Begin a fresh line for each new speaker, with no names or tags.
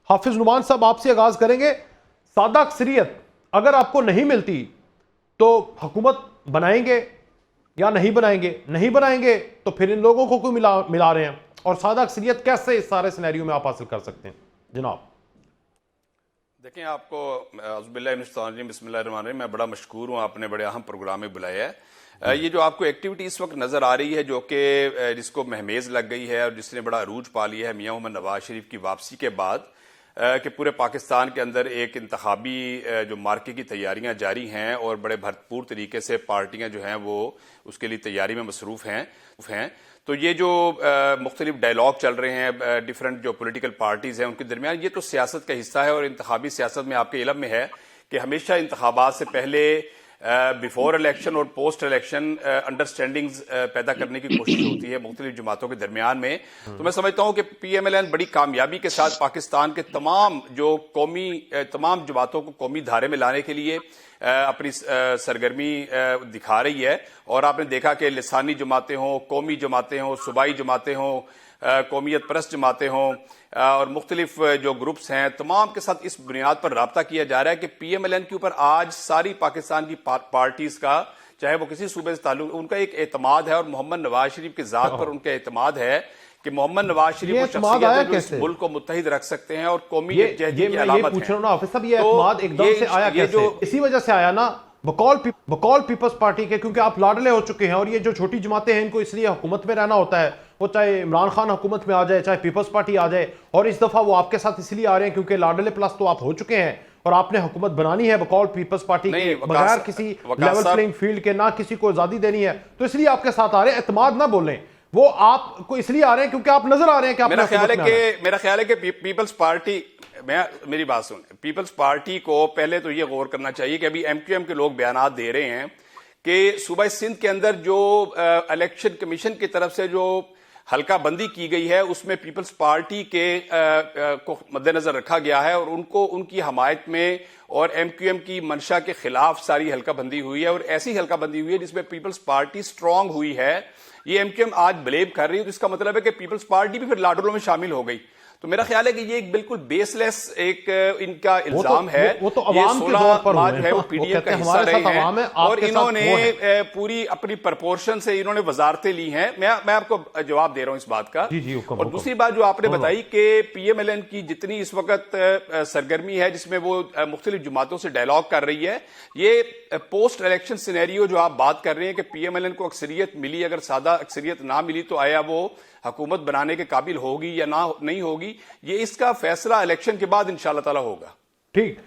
حافظ نعمان صاحب آپ سے آغاز کریں گے. سادہ اکثریت اگر آپ کو نہیں ملتی تو حکومت بنائیں گے یا نہیں بنائیں گے؟ نہیں بنائیں گے تو پھر ان لوگوں کو کوئی ملا رہے ہیں, اور سادہ اکثریت کیسے اس سارے سینیریو میں آپ حاصل کر سکتے ہیں جناب؟
دیکھیں, آپ کو اعوذ باللہ من الشیطان الرجیم بسم اللہ الرحمن الرحیم, میں بڑا مشکور ہوں, آپ نے بڑے اہم پروگرام میں بلایا ہے. یہ جو آپ کو ایکٹیویٹی اس وقت نظر آ رہی ہے جو کہ جس کو مہمیز لگ گئی ہے اور جس نے بڑا عروج پا لیا ہے میاں محمد نواز شریف کی واپسی کے بعد, کہ پورے پاکستان کے اندر ایک انتخابی جو مارکے کی تیاریاں جاری ہیں اور بڑے بھرپور طریقے سے پارٹیاں جو ہیں وہ اس کے لیے تیاری میں مصروف ہیں. تو یہ جو مختلف ڈائلاگ چل رہے ہیں ڈیفرنٹ جو پولیٹیکل پارٹیز ہیں ان کے درمیان, یہ تو سیاست کا حصہ ہے, اور انتخابی سیاست میں آپ کے علم میں ہے کہ ہمیشہ انتخابات سے پہلے بیفور الیکشن اور پوسٹ الیکشن انڈرسٹینڈنگز پیدا کرنے کی کوشش ہوتی ہے مختلف جماعتوں کے درمیان میں. تو میں سمجھتا ہوں کہ پی ایم ایل این بڑی کامیابی کے ساتھ پاکستان کے تمام جماعتوں کو قومی دھارے میں لانے کے لیے اپنی سرگرمی دکھا رہی ہے. اور آپ نے دیکھا کہ لسانی جماعتیں ہوں, قومی جماعتیں ہوں, صوبائی جماعتیں ہوں, قومیت پرست جماعتیں ہوں, اور مختلف جو گروپس ہیں, تمام کے ساتھ اس بنیاد پر رابطہ کیا جا رہا ہے کہ پی ایم ایل این کے اوپر آج ساری پاکستان کی پارٹیز کا, چاہے وہ کسی صوبے سے تعلق, ان کا ایک اعتماد ہے, اور محمد نواز شریف کی ذات پر ان کا اعتماد ہے کہ محمد نواز شریف وہ شخصیت ہے جو اس ملک کو متحد رکھ سکتے ہیں اور قومی یکجہتی کی علامت ہے.
یہ پوچھ رہا ہوں نا حافظ صاحب, یہ اعتماد ایک دم سے آیا کیسے؟ اسی وجہ سے آیا نا بقول پیپلز پارٹی کے, کیونکہ آپ لاڈلے ہو چکے ہیں, اور یہ جو چھوٹی جماعتیں ہیں ان کو اس لیے حکومت میں رہنا ہوتا ہے, وہ چاہے عمران خان حکومت میں آ جائے, چاہے پیپلز پارٹی آ جائے, اور اس دفعہ وہ آپ کے ساتھ اس لیے آ رہے ہیں کیونکہ لاڈلے پلس تو آپ ہو چکے ہیں اور آپ نے حکومت بنانی ہے بقول پیپلز پارٹی کے, بغیر کسی لیول پلینگ فیلڈ کے, نہ کسی کو آزادی دینی ہے, تو اس لیے آپ کے ساتھ آ رہے ہیں. اعتماد نہ بولیں, وہ آپ کو اس لیے آ رہے ہیں کیونکہ آپ نظر آ رہے ہیں کہ آپ
میرا خیال ہے کہ پیپلز پارٹی, میری بات سن, پیپلز پارٹی کو پہلے تو یہ غور کرنا چاہیے کہ ابھی ایم کیو ایم کے لوگ بیانات دے رہے ہیں کہ صوبہ سندھ کے اندر جو الیکشن کمیشن کی طرف سے جو حلقہ بندی کی گئی ہے اس میں پیپلز پارٹی کے کو مد نظر رکھا گیا ہے, اور ان کی حمایت میں اور ایم کیو ایم کی منشا کے خلاف ساری حلقہ بندی ہوئی ہے, اور ایسی حلقہ بندی ہوئی ہے جس میں پیپلز پارٹی سٹرونگ ہوئی ہے. یہ ایم کیو ایم آج بلیم کر رہی ہے, تو اس کا مطلب ہے کہ پیپلز پارٹی بھی پھر لاڈلوں میں شامل ہو گئی. تو میرا خیال ہے کہ یہ ایک بالکل بیس لیس ایک ان کا الزام ہے.
وہ تو عوام کے دور پر
ماہ جو ہے وہ پی ڈی ایم کا حصہ رہے ہیں, اور انہوں نے پوری اپنی پرپورشن سے انہوں نے وزارتیں لی ہیں. میں آپ کو جواب دے رہا ہوں اس بات کا. اور دوسری بات جو آپ نے بتائی کہ پی ایم ایل این کی جتنی اس وقت سرگرمی ہے جس میں وہ مختلف جماعتوں سے ڈائلاگ کر رہی ہے, یہ پوسٹ الیکشن سینیریو جو آپ بات کر رہے ہیں کہ پی ایم ایل این کو اکثریت ملی, اگر سادہ اکثریت نہ ملی تو آیا وہ حکومت بنانے کے قابل ہوگی یا نہیں ہوگی, یہ اس کا فیصلہ الیکشن کے بعد انشاءاللہ تعالی ہوگا.
ٹھیک.